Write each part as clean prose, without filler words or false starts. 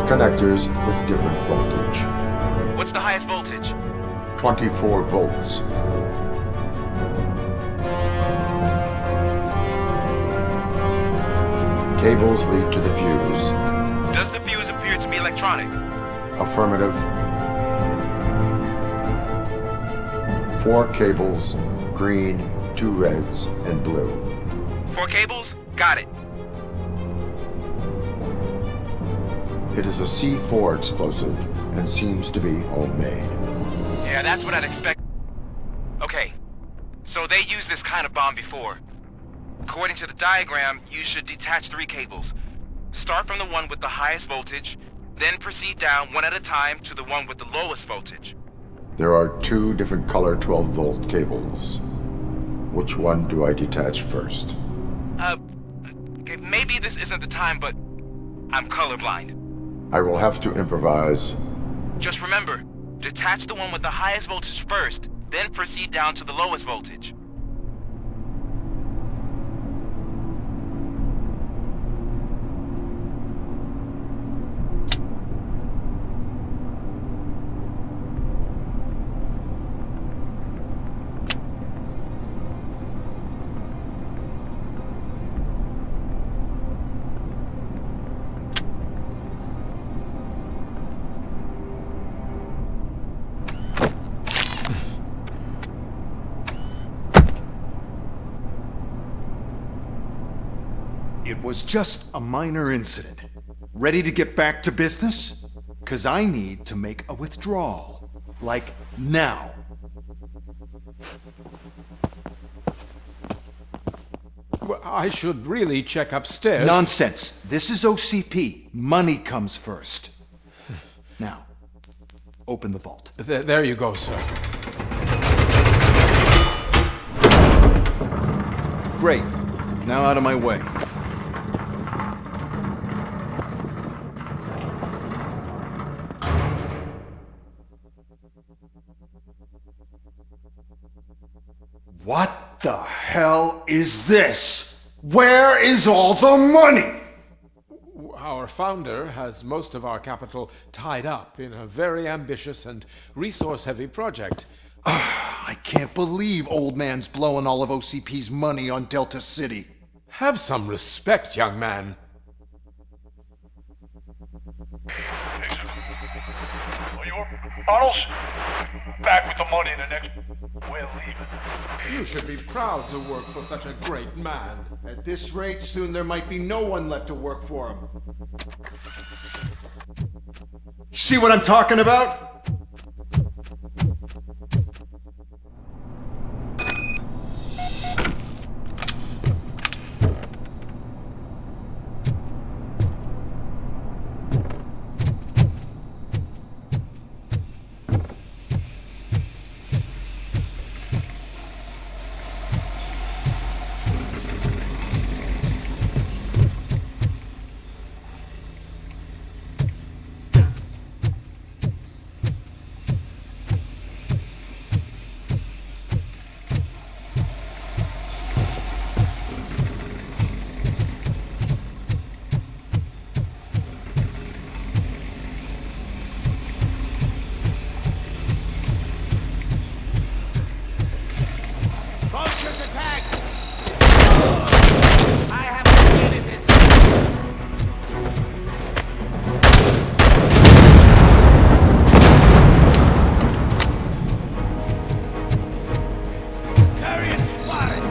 connectors with different voltage. What's the highest voltage? 24 volts. Cables lead to the fuse. Does the fuse appear to be electronic? Affirmative. 4 cables, green, 2 reds, and blue. 4 cables? Got it. It is a C4 explosive and seems to be homemade. Yeah, that's what I'd expect. Okay, so they used this kind of bomb before. According to the diagram, you should detach 3 cables. Start from the one with the highest voltage, then proceed down one at a time to the one with the lowest voltage. There are 2 different color 12-volt cables. Which one do I detach first? Okay, maybe this isn't the time, but I'm colorblind. I will have to improvise. Just remember, detach the one with the highest voltage first, then proceed down to the lowest voltage. It was just a minor incident. Ready to get back to business? 'Cause I need to make a withdrawal. Like, now. Well, I should really check upstairs. Nonsense. This is OCP. Money comes first. Now, open the vault. There you go, sir. Great. Now out of my way. What the hell is this? Where is all the money? Our founder has most of our capital tied up in a very ambitious and resource-heavy project. I can't believe old man's blowing all of OCP's money on Delta City. Have some respect, young man. Arnold's back with the money in the next. We're leaving. You should be proud to work for such a great man. At this rate, soon there might be no one left to work for him. See what I'm talking about? Vultures attack! I have completed this. Target spotted!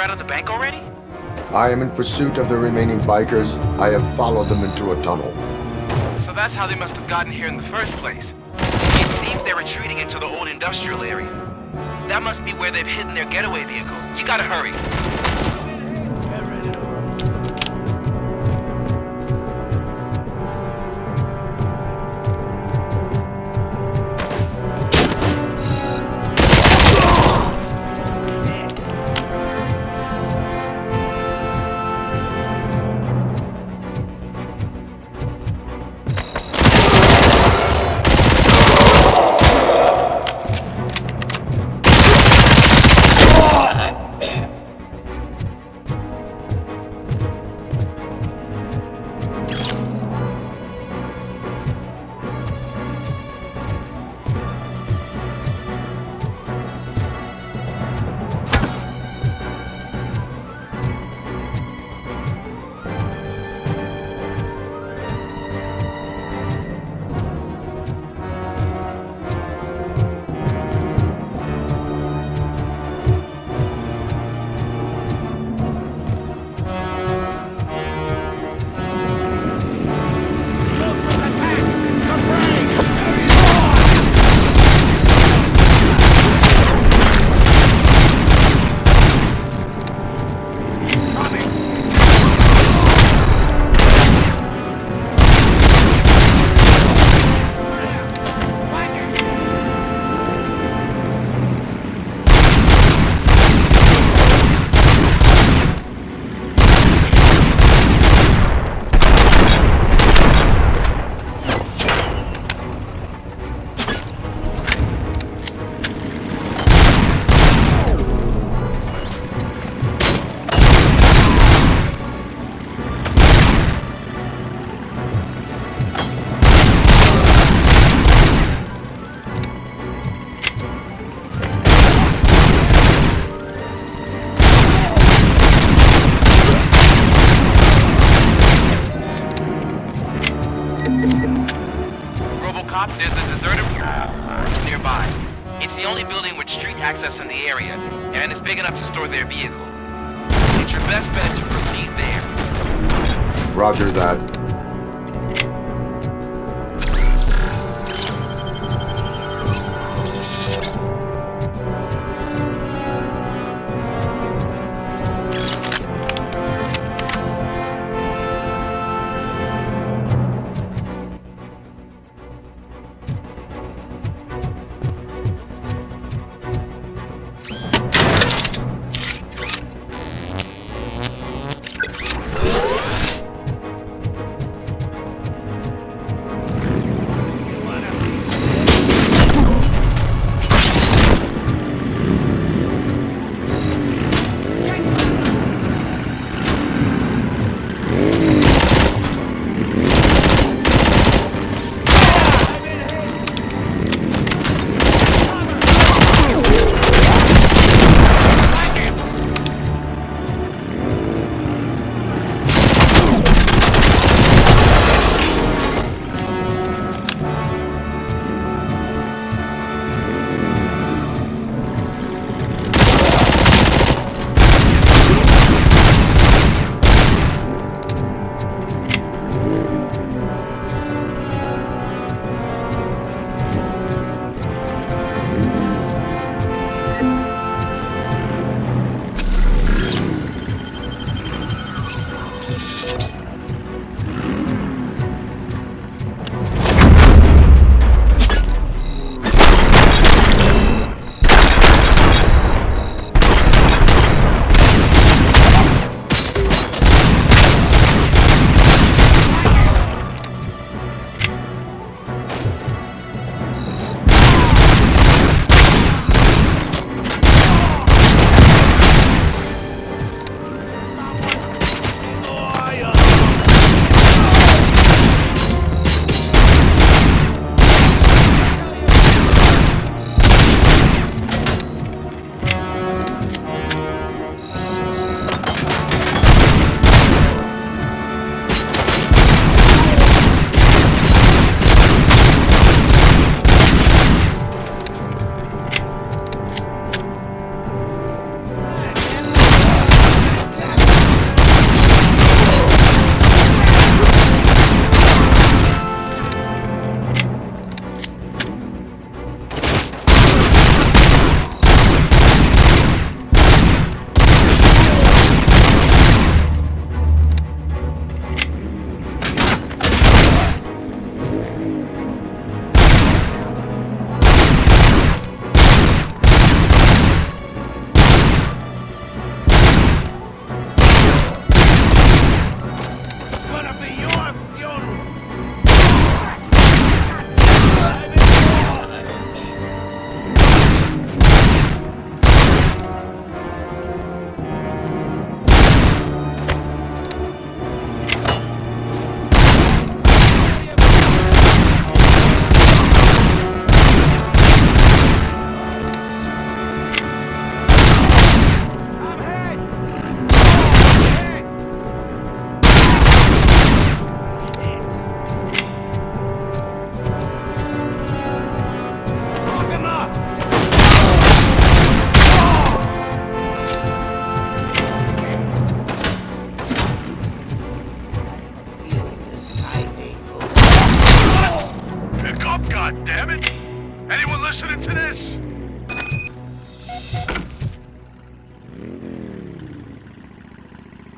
out of the bank already? I am in pursuit of the remaining bikers. I have followed them into a tunnel. So that's how they must have gotten here in the first place. It seems they're retreating into the old industrial area. That must be where they've hidden their getaway vehicle. You gotta hurry. RoboCop, there's a deserted warehouse nearby. It's the only building with street access in the area, and it's big enough to store their vehicle. It's your best bet to proceed there. Roger that.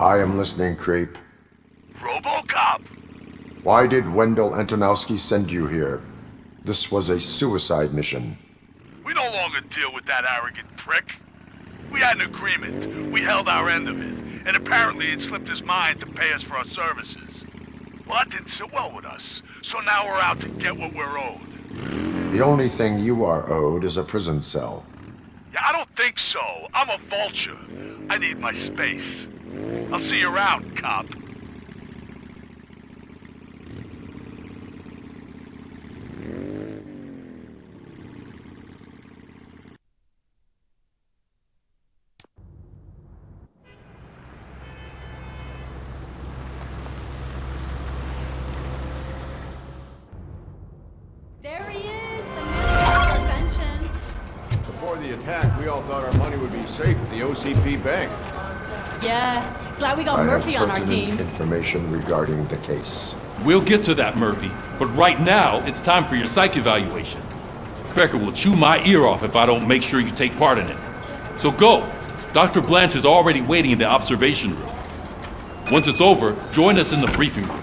I am listening, creep. RoboCop! Why did Wendell Antonowski send you here? This was a suicide mission. We no longer deal with that arrogant prick. We had an agreement. We held our end of it. And apparently it slipped his mind to pay us for our services. Well, that didn't sit well with us. So now we're out to get what we're owed. The only thing you are owed is a prison cell. Yeah, I don't think so. I'm a vulture. I need my space. I'll see you around, cop. There he is, the man of inventions. Before the attack, we all thought our money would be safe at the OCP bank. Yeah, glad we got I Murphy have on our pertinent team. information regarding the case. We'll get to that, Murphy. But right now, it's time for your psych evaluation. Becker will chew my ear off if I don't make sure you take part in it. So go. Dr. Blanche is already waiting in the observation room. Once it's over, join us in the briefing room.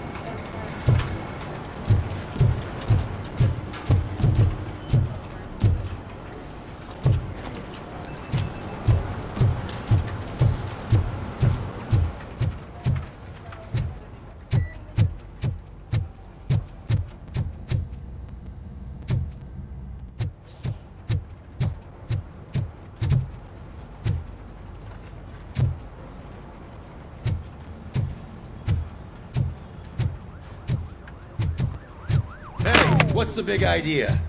What's the big idea?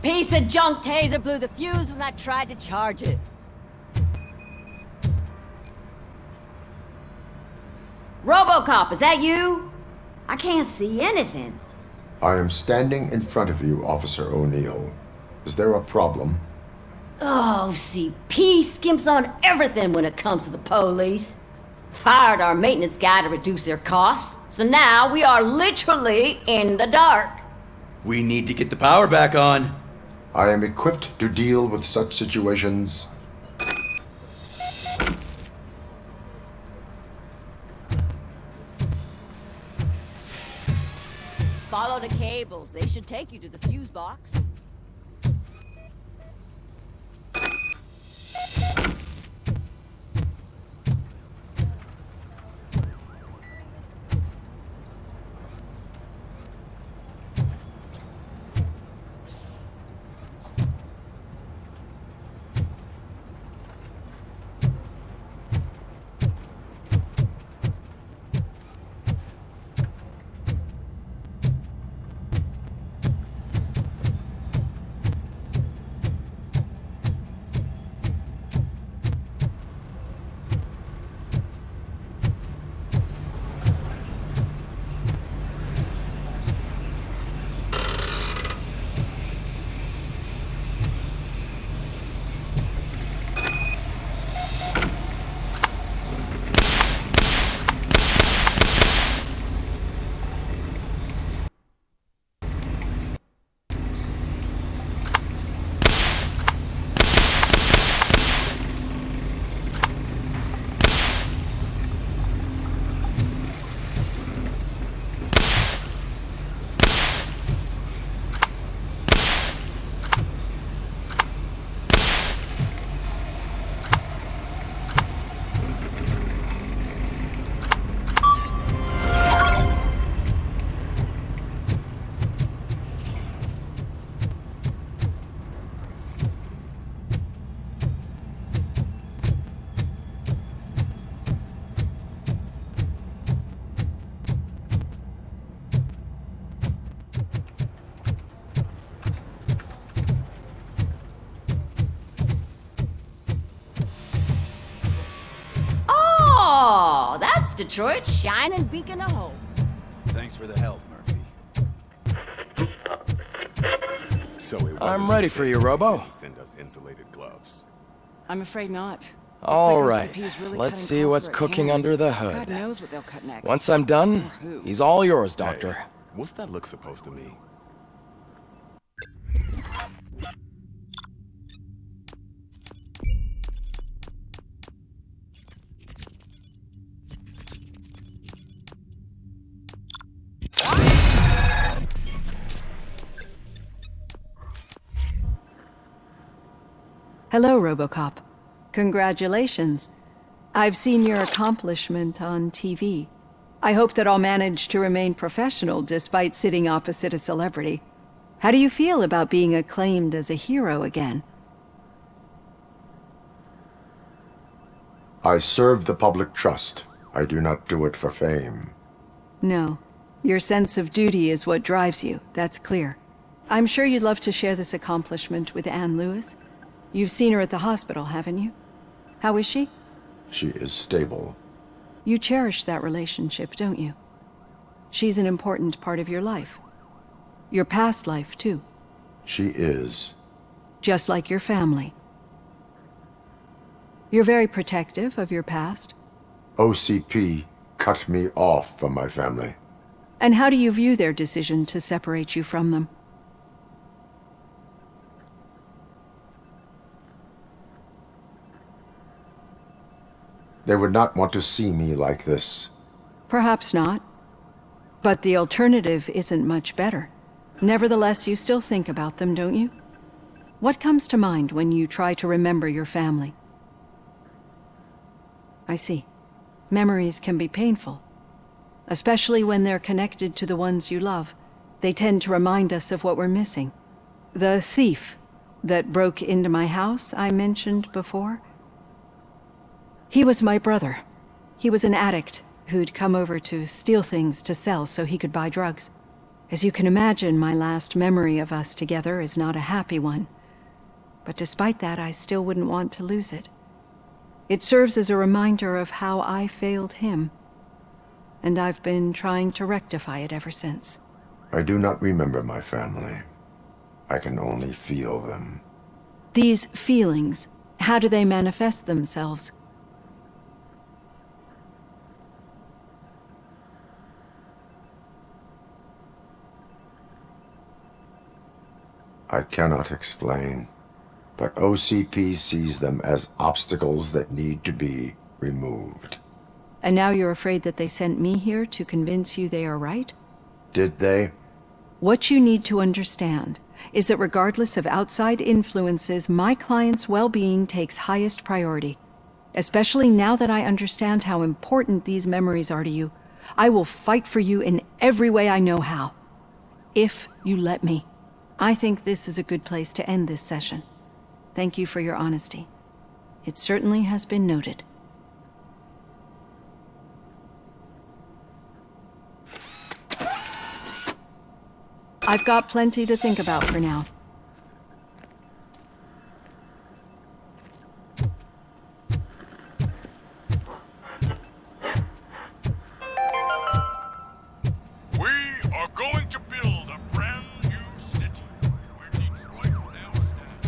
Piece of junk taser blew the fuse when I tried to charge it. RoboCop, is that you? I can't see anything. I am standing in front of you, Officer O'Neill. Is there a problem? Oh, CP skimps on everything when it comes to the police. Fired our maintenance guy to reduce their costs, so now we are literally in the dark. We need to get the power back on. I am equipped to deal with such situations. Follow the cables. They should take you to the fuse box. Detroit's shining beacon of hope. Thanks for the help, Murphy. I'm ready for you, Robo. Send us insulated gloves. I'm afraid not. All right, let's see what's cooking under the hood. God knows what they'll cut next. Once I'm done, he's all yours, Doctor. Hey, what's that look supposed to mean? Hello, RoboCop. Congratulations. I've seen your accomplishment on TV. I hope that I'll manage to remain professional despite sitting opposite a celebrity. How do you feel about being acclaimed as a hero again? I serve the public trust. I do not do it for fame. No. Your sense of duty is what drives you, that's clear. I'm sure you'd love to share this accomplishment with Anne Lewis. You've seen her at the hospital, haven't you? How is she? She is stable. You cherish that relationship, don't you? She's an important part of your life. Your past life, too. She is. Just like your family. You're very protective of your past. OCP cut me off from my family. And how do you view their decision to separate you from them? They would not want to see me like this. Perhaps not. But the alternative isn't much better. Nevertheless, you still think about them, don't you? What comes to mind when you try to remember your family? I see. Memories can be painful. Especially when they're connected to the ones you love. They tend to remind us of what we're missing. The thief that broke into my house I mentioned before? He was my brother. He was an addict who'd come over to steal things to sell so he could buy drugs. As you can imagine, my last memory of us together is not a happy one. But despite that, I still wouldn't want to lose it. It serves as a reminder of how I failed him. And I've been trying to rectify it ever since. I do not remember my family. I can only feel them. These feelings, how do they manifest themselves? I cannot explain, but OCP sees them as obstacles that need to be removed. And now you're afraid that they sent me here to convince you they are right? Did they? What you need to understand is that regardless of outside influences, my client's well-being takes highest priority. Especially now that I understand how important these memories are to you, I will fight for you in every way I know how. If you let me. I think this is a good place to end this session. Thank you for your honesty. It certainly has been noted. I've got plenty to think about for now. We are going to build a brand new city where Detroit now stands.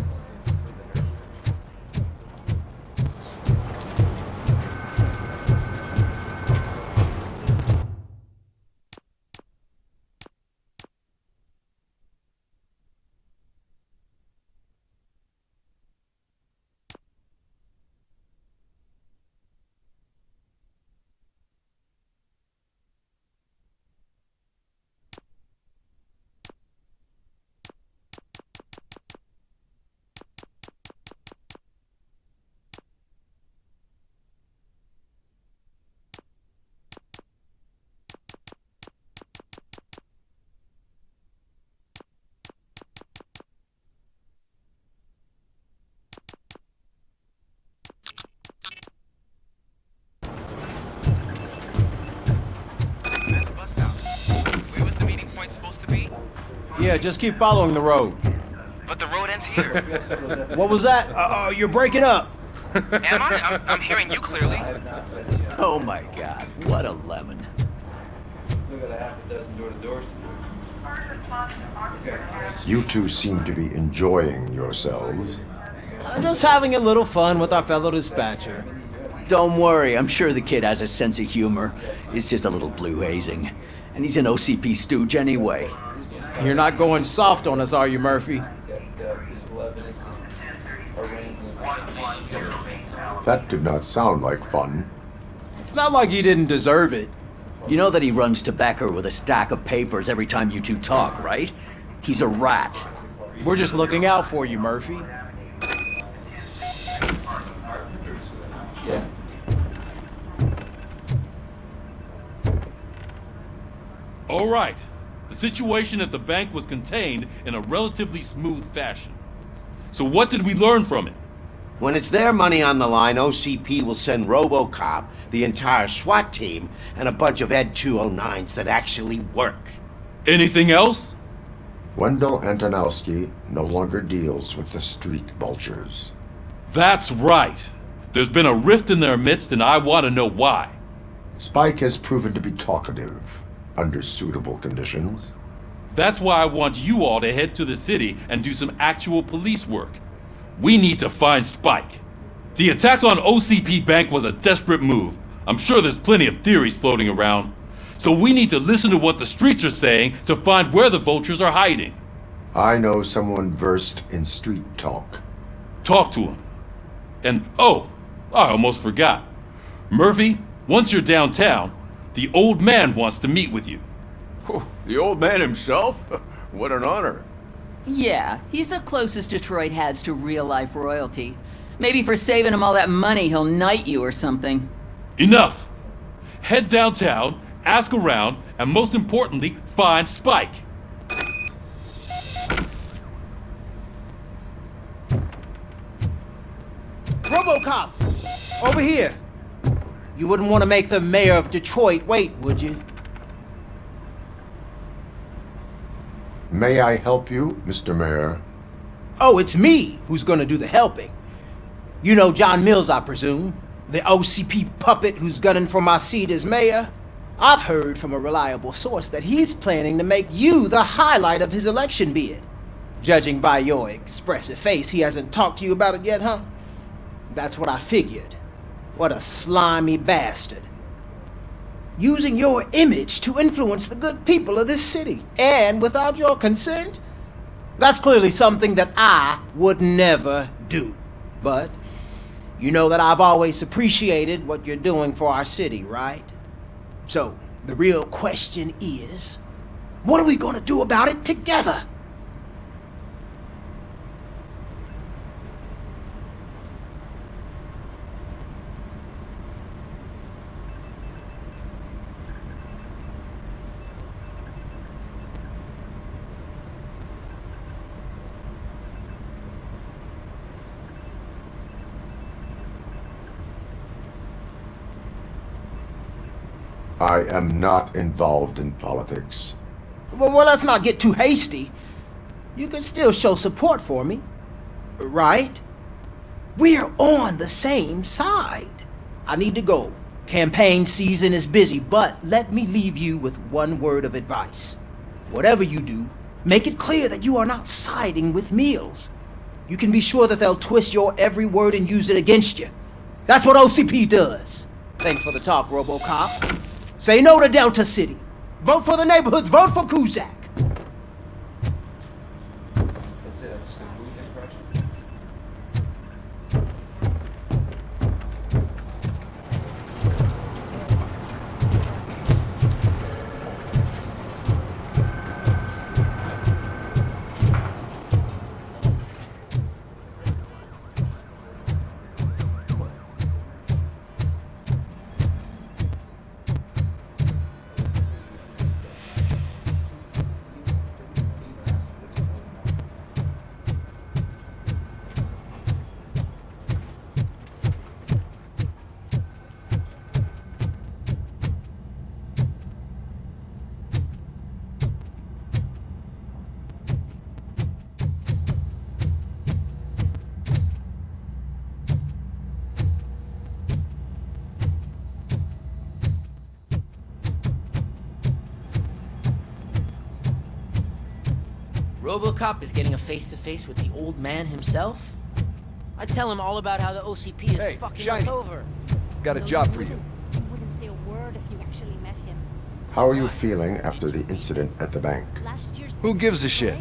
Yeah, just keep following the road. But the road ends here. What was that? You're breaking up. Am I? I'm hearing you clearly. Oh my god, what a lemon. You two seem to be enjoying yourselves. I'm just having a little fun with our fellow dispatcher. Don't worry, I'm sure the kid has a sense of humor. It's just a little blue hazing. And he's an OCP stooge anyway. You're not going soft on us, are you, Murphy? That did not sound like fun. It's not like he didn't deserve it. You know that he runs to Becker with a stack of papers every time you two talk, right? He's a rat. We're just looking out for you, Murphy. All right. The situation at the bank was contained in a relatively smooth fashion. So what did we learn from it? When it's their money on the line, OCP will send RoboCop, the entire SWAT team, and a bunch of Ed 209s that actually work. Anything else? Wendell Antonowski no longer deals with the street vultures. That's right. There's been a rift in their midst, and I want to know why. Spike has proven to be talkative, under suitable conditions. That's why I want you all to head to the city and do some actual police work. We need to find Spike. The attack on OCP Bank was a desperate move. I'm sure there's plenty of theories floating around. So we need to listen to what the streets are saying to find where the vultures are hiding. I know someone versed in street talk. Talk to him. And oh, I almost forgot. Murphy, once you're downtown, the old man wants to meet with you. Oh, the old man himself? What an honor. Yeah, he's the closest Detroit has to real-life royalty. Maybe for saving him all that money, he'll knight you or something. Enough! Head downtown, ask around, and most importantly, find Spike. RoboCop! Over here! You wouldn't want to make the mayor of Detroit wait, would you? May I help you, Mr. Mayor? Oh, it's me who's gonna do the helping. You know John Mills, I presume? The OCP puppet who's gunning for my seat as mayor? I've heard from a reliable source that he's planning to make you the highlight of his election bid. Judging by your expressive face, he hasn't talked to you about it yet, huh? That's what I figured. What a slimy bastard. Using your image to influence the good people of this city, and without your consent? That's clearly something that I would never do. But you know that I've always appreciated what you're doing for our city, right? So, the real question is, what are we gonna do about it together? I am not involved in politics. Well, let's not get too hasty. You can still show support for me, right? We're on the same side. I need to go. Campaign season is busy, but let me leave you with one word of advice. Whatever you do, make it clear that you are not siding with Mills. You can be sure that they'll twist your every word and use it against you. That's what OCP does. Thanks for the talk, RoboCop. Say no to Delta City. Vote for the neighborhoods. Vote for Kuzak. RoboCop is getting a face-to-face with the old man himself? I'd tell him all about how the OCP is fucking us over. Got a job for you. You wouldn't say a word if you actually met him. How are you feeling after the incident at the bank? Who gives a shit?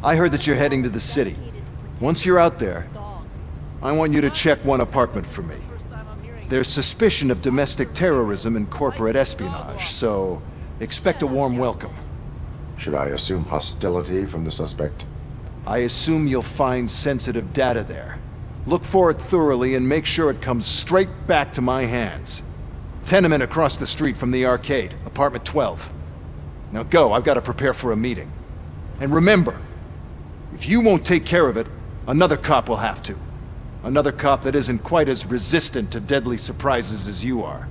I heard that you're heading to the city. Once you're out there, I want you to check one apartment for me. There's suspicion of domestic terrorism and corporate espionage, so expect a warm welcome. Should I assume hostility from the suspect? I assume you'll find sensitive data there. Look for it thoroughly and make sure it comes straight back to my hands. Tenement across the street from the arcade, apartment 12. Now go, I've got to prepare for a meeting. And remember, if you won't take care of it, another cop will have to. Another cop that isn't quite as resistant to deadly surprises as you are.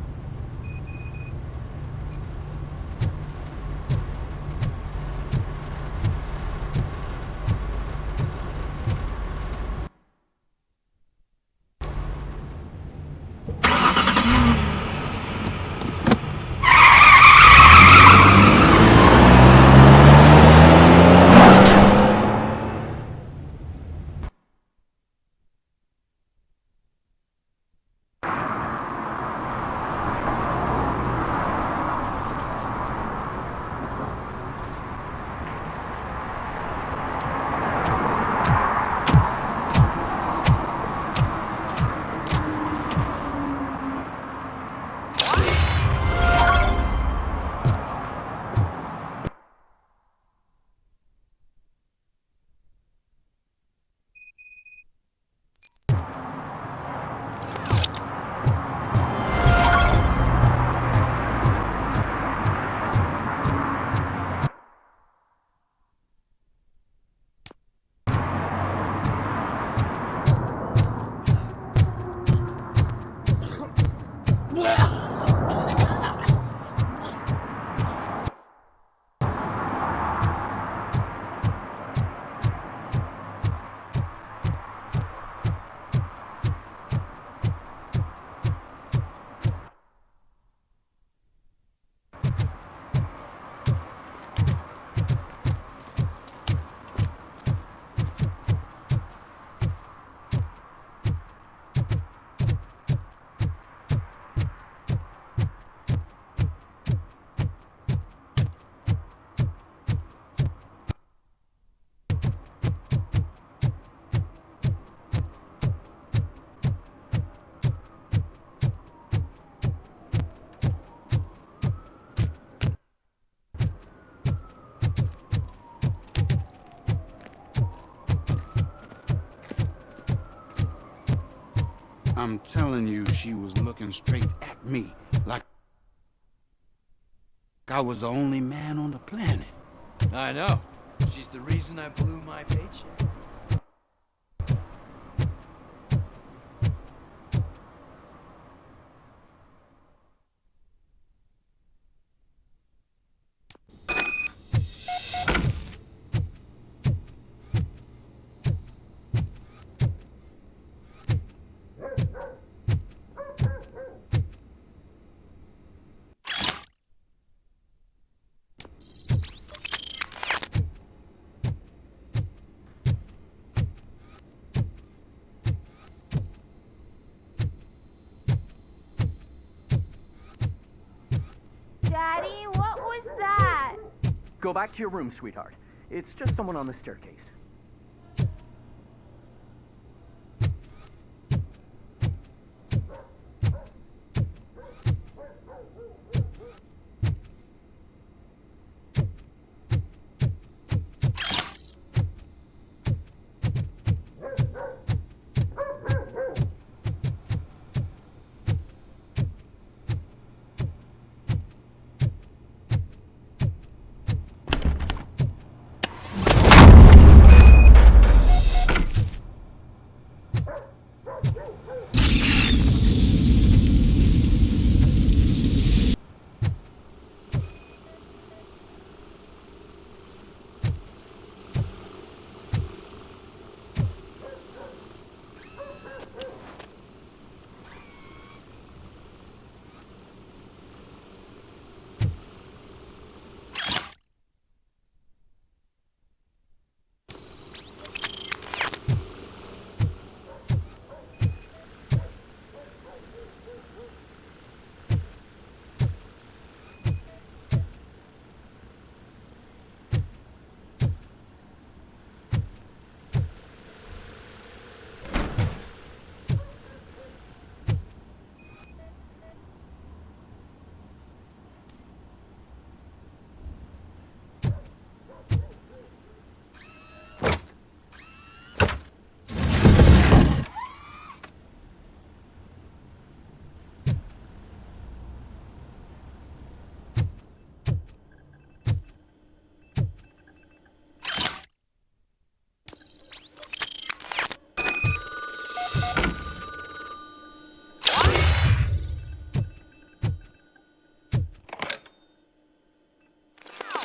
I'm telling you, she was looking straight at me, like I was the only man on the planet. I know. She's the reason I blew my paycheck. Daddy, what was that? Go back to your room, sweetheart. It's just someone on the staircase.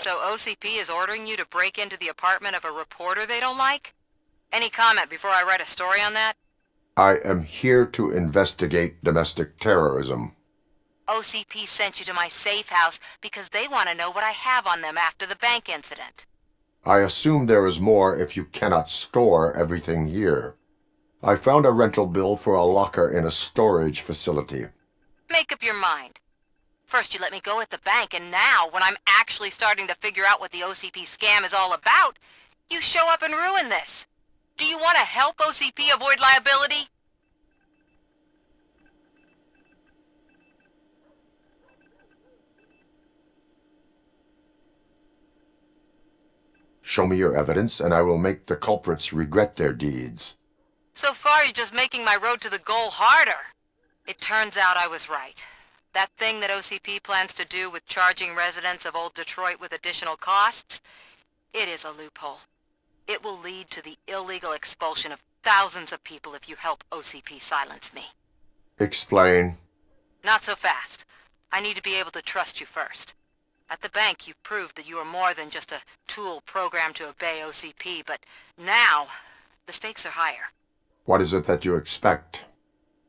So OCP is ordering you to break into the apartment of a reporter they don't like? Any comment before I write a story on that? I am here to investigate domestic terrorism. OCP sent you to my safe house because they want to know what I have on them after the bank incident. I assume there is more if you cannot store everything here. I found a rental bill for a locker in a storage facility. Make up your mind. First you let me go at the bank, and now, when I'm actually starting to figure out what the OCP scam is all about, you show up and ruin this. Do you want to help OCP avoid liability? Show me your evidence, and I will make the culprits regret their deeds. So far, you're just making my road to the goal harder. It turns out I was right. That thing that OCP plans to do with charging residents of Old Detroit with additional costs, it is a loophole. It will lead to the illegal expulsion of thousands of people if you help OCP silence me. Explain. Not so fast. I need to be able to trust you first. At the bank, you've proved that you are more than just a tool programmed to obey OCP, but now, the stakes are higher. What is it that you expect?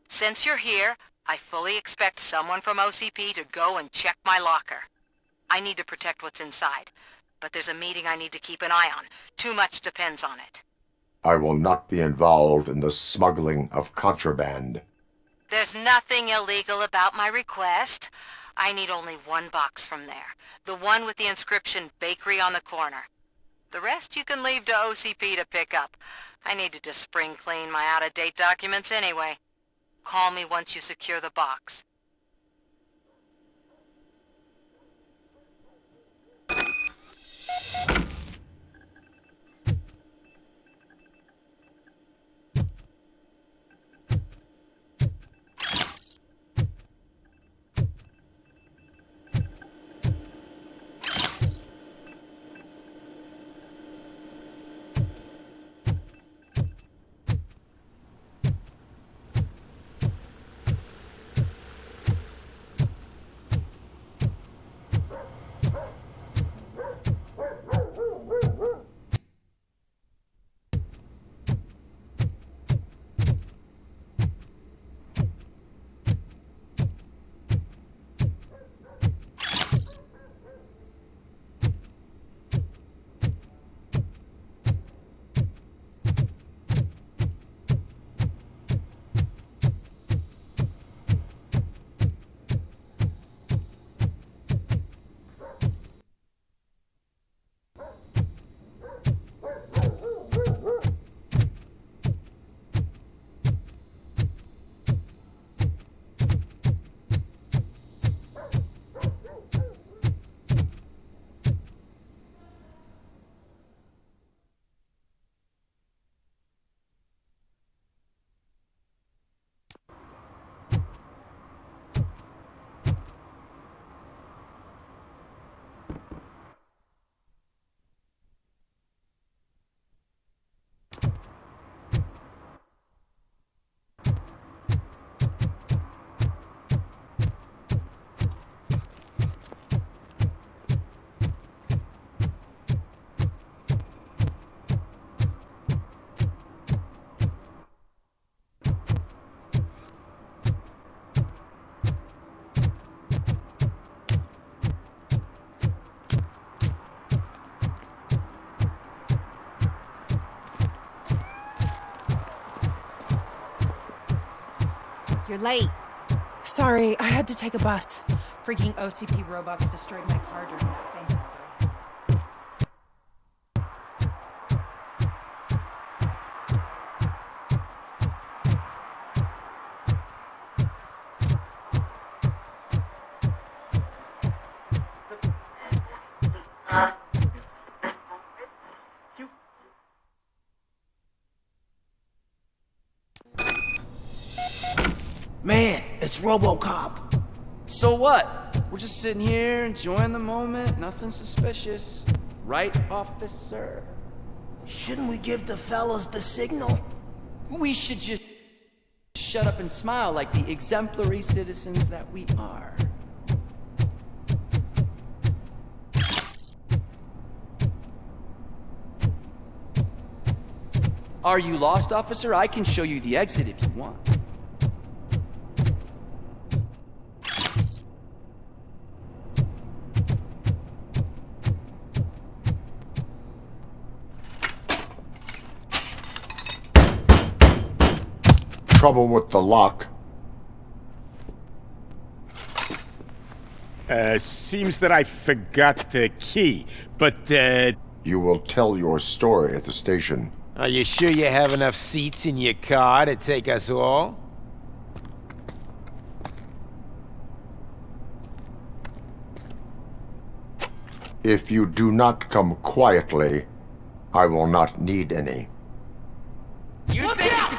Since you're here, I fully expect someone from OCP to go and check my locker. I need to protect what's inside, but there's a meeting I need to keep an eye on. Too much depends on it. I will not be involved in the smuggling of contraband. There's nothing illegal about my request. I need only one box from there. The one with the inscription Bakery on the corner. The rest you can leave to OCP to pick up. I needed to spring clean my out-of-date documents anyway. Call me once you secure the box. You're late. Sorry, I had to take a bus. Freaking OCP robots destroyed my car during that bank robbery. Man, it's RoboCop. So what? We're just sitting here enjoying the moment, nothing suspicious. Right, officer? Shouldn't we give the fellas the signal? We should just shut up and smile like the exemplary citizens that we are. Are you lost, officer? I can show you the exit if you want. Trouble with the lock. Seems that I forgot the key, but, You will tell your story at the station. Are you sure you have enough seats in your car to take us all? If you do not come quietly, I will not need any. Look out!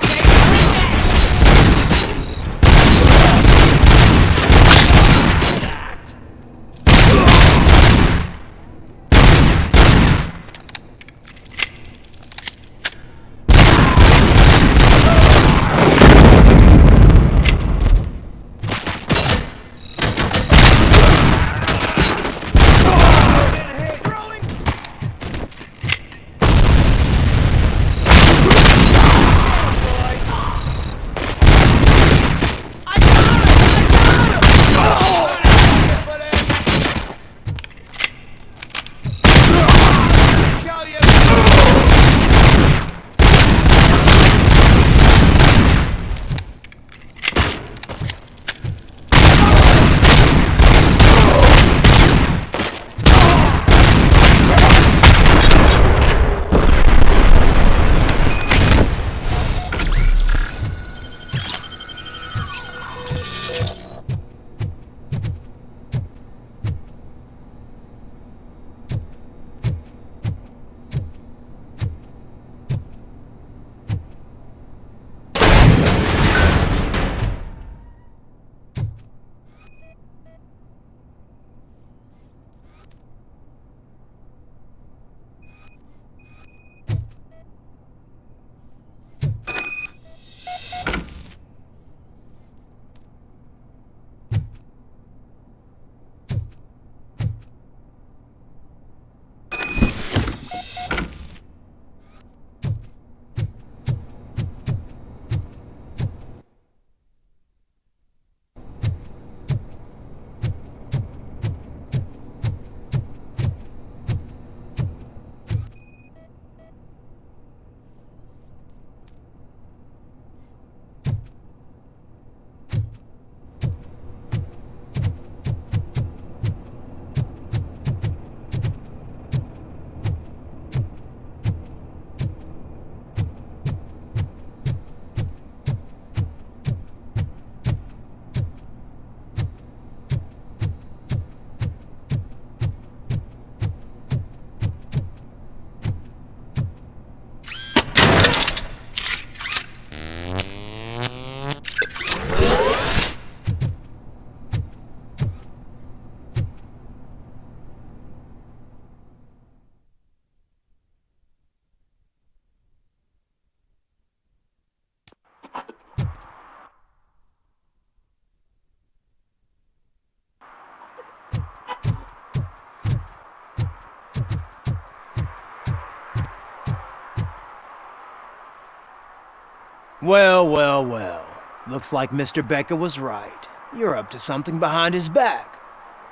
Well, well, well. Looks like Mr. Becker was right. You're up to something behind his back.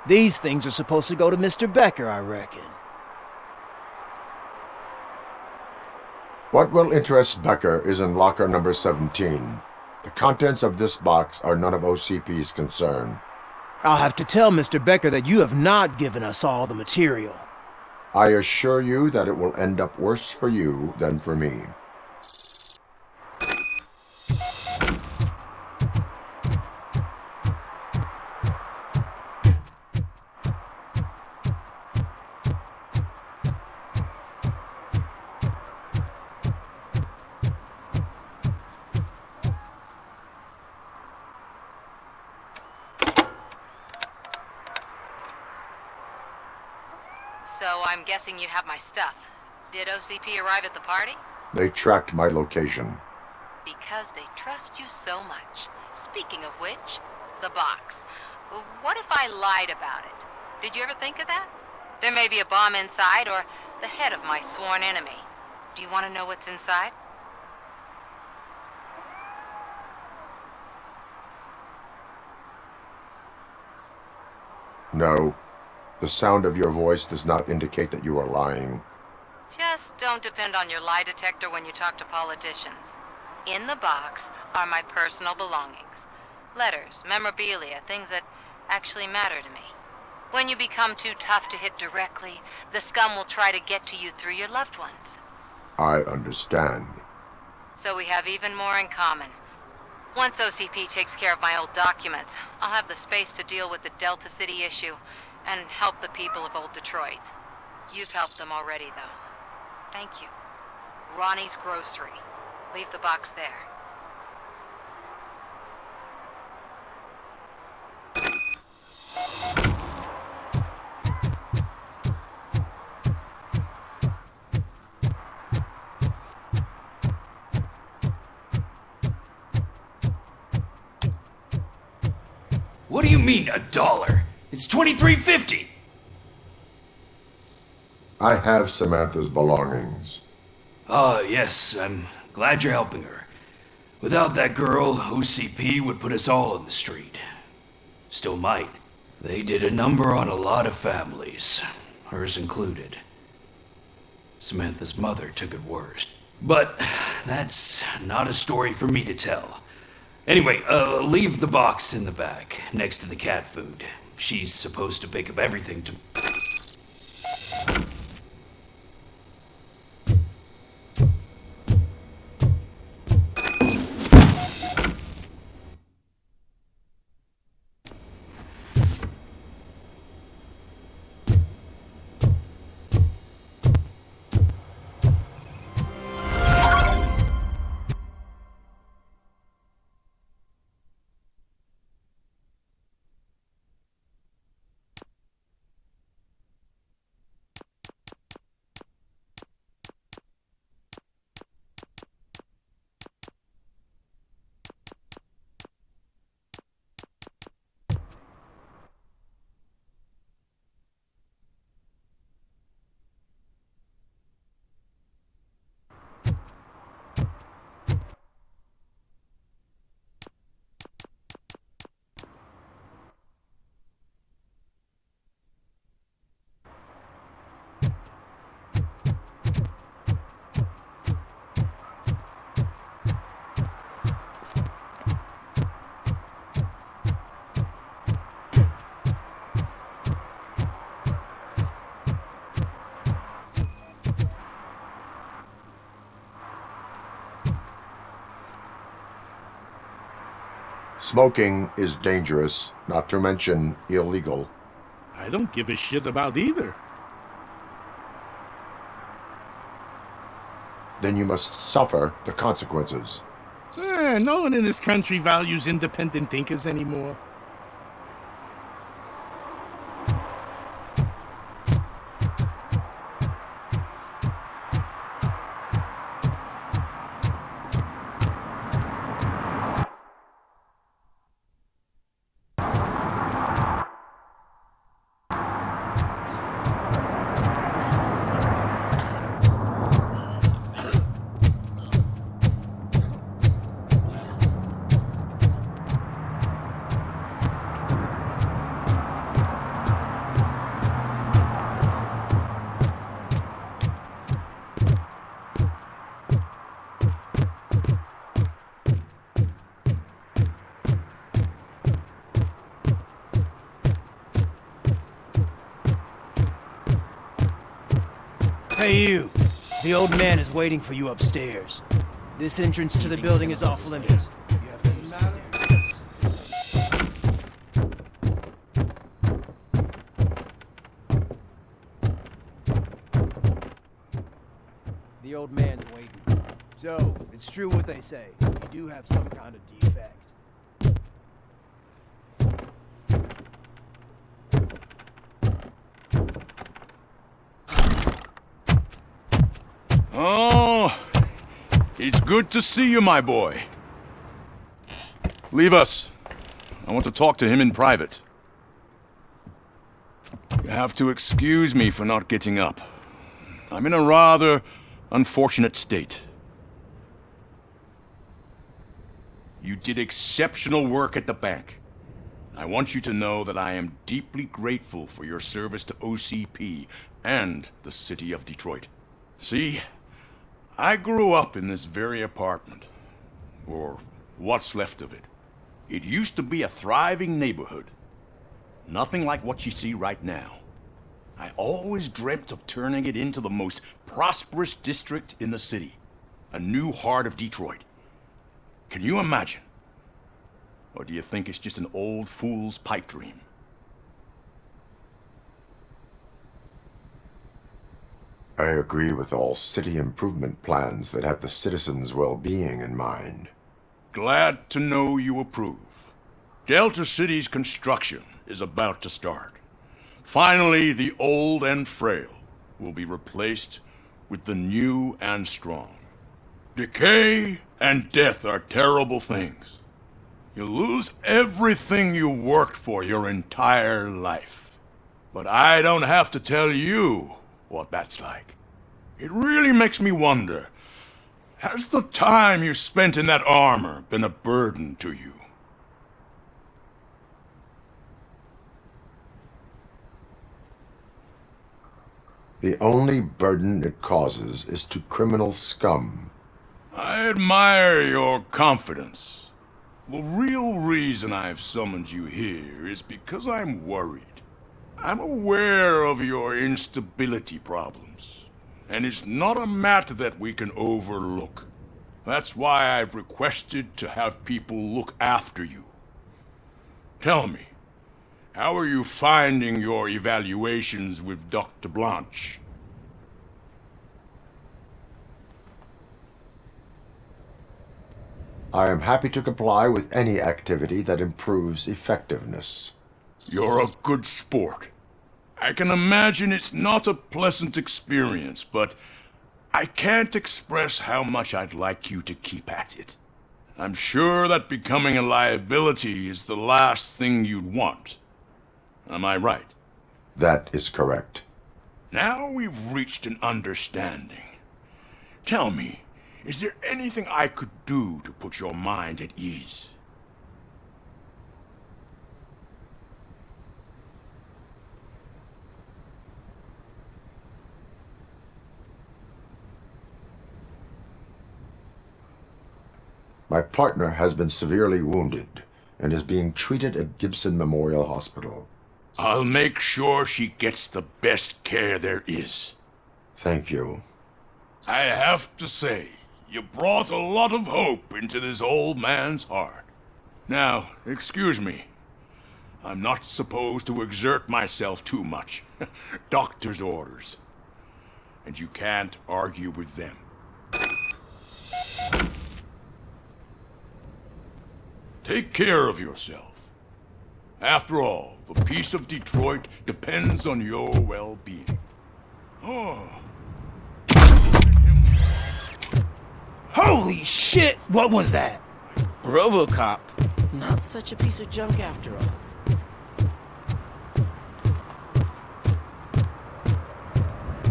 These things are supposed to go to Mr. Becker, I reckon. What will interest Becker is in locker number 17. The contents of this box are none of OCP's concern. I'll have to tell Mr. Becker that you have not given us all the material. I assure you that it will end up worse for you than for me. So I'm guessing you have my stuff. Did OCP arrive at the party? They tracked my location. Because they trust you so much. Speaking of which, the box. What if I lied about it? Did you ever think of that? There may be a bomb inside or the head of my sworn enemy. Do you want to know what's inside? No. The sound of your voice does not indicate that you are lying. Just don't depend on your lie detector when you talk to politicians. In the box are my personal belongings. Letters, memorabilia, things that actually matter to me. When you become too tough to hit directly, the scum will try to get to you through your loved ones. I understand. So we have even more in common. Once OCP takes care of my old documents, I'll have the space to deal with the Delta City issue and help the people of Old Detroit. You've helped them already, though. Thank you. Ronnie's Grocery. Leave the box there. What do you mean, $1? It's $23.50. I have Samantha's belongings. Ah, yes, I'm glad you're helping her. Without that girl, OCP would put us all on the street. Still might. They did a number on a lot of families, hers included. Samantha's mother took it worst. But that's not a story for me to tell. Anyway, leave the box in the back, next to the cat food. She's supposed to pick up everything to... Smoking is dangerous, not to mention illegal. I don't give a shit about either. Then you must suffer the consequences. No one in this country values independent thinkers anymore. Hey you! The old man is waiting for you upstairs. This entrance to the building is off limits. You have to use the stairs. The old man's waiting. So, it's true what they say. You do have some kind of defect. Oh, it's good to see you, my boy. Leave us. I want to talk to him in private. You have to excuse me for not getting up. I'm in a rather unfortunate state. You did exceptional work at the bank. I want you to know that I am deeply grateful for your service to OCP and the city of Detroit. See, I grew up in this very apartment, or what's left of it. It used to be a thriving neighborhood. Nothing like what you see right now. I always dreamt of turning it into the most prosperous district in the city. A new heart of Detroit. Can you imagine? Or do you think it's just an old fool's pipe dream? I agree with all city improvement plans that have the citizens' well-being in mind. Glad to know you approve. Delta City's construction is about to start. Finally, the old and frail will be replaced with the new and strong. Decay and death are terrible things. You lose everything you worked for your entire life. But I don't have to tell you what that's like. It really makes me wonder, has the time you spent in that armor been a burden to you? The only burden it causes is to criminal scum. I admire your confidence. The real reason I've summoned you here is because I'm worried. I'm aware of your instability problems, and it's not a matter that we can overlook. That's why I've requested to have people look after you. Tell me, how are you finding your evaluations with Dr. Blanche? I am happy to comply with any activity that improves effectiveness. You're a good sport. I can imagine it's not a pleasant experience, but I can't express how much I'd like you to keep at it. I'm sure that becoming a liability is the last thing you'd want. Am I right? That is correct. Now we've reached an understanding. Tell me, is there anything I could do to put your mind at ease? My partner has been severely wounded and is being treated at Gibson Memorial Hospital. I'll make sure she gets the best care there is. Thank you. I have to say, you brought a lot of hope into this old man's heart. Now, excuse me. I'm not supposed to exert myself too much. Doctor's orders. And you can't argue with them. Take care of yourself. After all, the peace of Detroit depends on your well-being. Oh. Holy shit! What was that? RoboCop. Not such a piece of junk after all.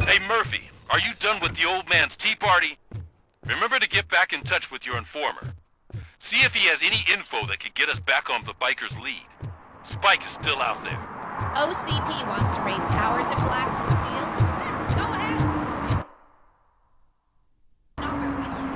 Hey Murphy, are you done with the old man's tea party? Remember to get back in touch with your informer. See if he has any info that could get us back on the biker's lead. Spike is still out there. OCP wants to raise towers of glass and steel. Go ahead. Not where we live.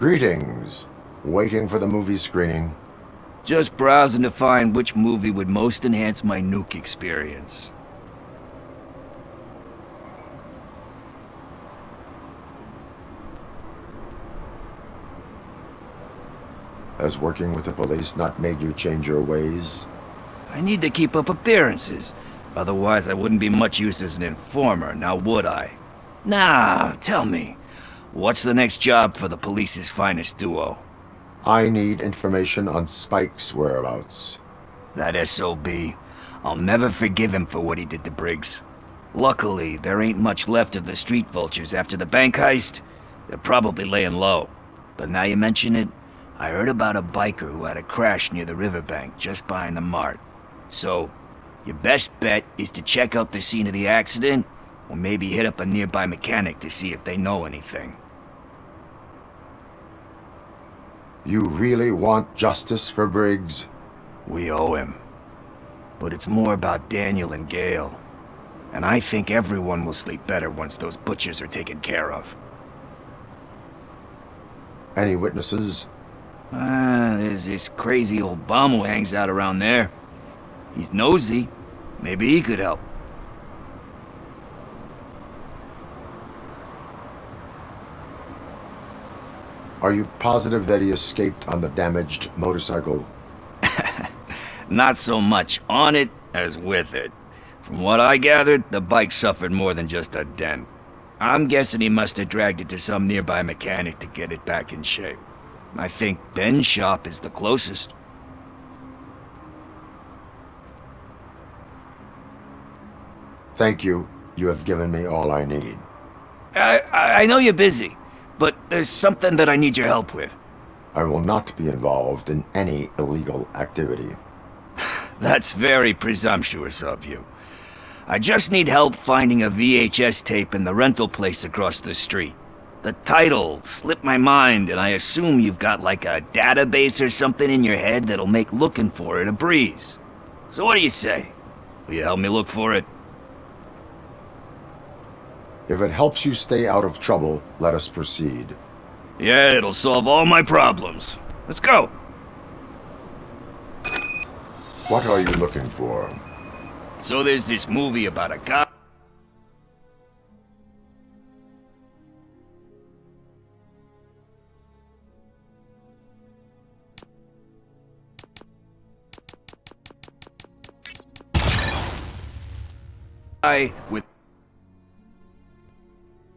Greetings. Waiting for the movie screening. Just browsing to find which movie would most enhance my nuke experience. Has working with the police not made you change your ways? I need to keep up appearances. Otherwise, I wouldn't be much use as an informer, now would I? Nah, tell me. What's the next job for the police's finest duo? I need information on Spike's whereabouts. That SOB. I'll never forgive him for what he did to Briggs. Luckily, there ain't much left of the street vultures after the bank heist. They're probably laying low. But now you mention it, I heard about a biker who had a crash near the riverbank just behind the mart. So, your best bet is to check out the scene of the accident, or maybe hit up a nearby mechanic to see if they know anything. You really want justice for Briggs? We owe him. But it's more about Daniel and Gale. And I think everyone will sleep better once those butchers are taken care of. Any witnesses? There's this crazy old bum who hangs out around there. He's nosy. Maybe he could help. Are you positive that he escaped on the damaged motorcycle? Not so much on it as with it. From what I gathered, the bike suffered more than just a dent. I'm guessing he must have dragged it to some nearby mechanic to get it back in shape. I think Ben's shop is the closest. Thank you. You have given me all I need. I know you're busy, but there's something that I need your help with. I will not be involved in any illegal activity. That's very presumptuous of you. I just need help finding a VHS tape in the rental place across the street. The title slipped my mind, and I assume you've got like a database or something in your head that'll make looking for it a breeze. So what do you say? Will you help me look for it? If it helps you stay out of trouble, let us proceed. Yeah, it'll solve all my problems. Let's go! What are you looking for? So there's this movie about a guy... with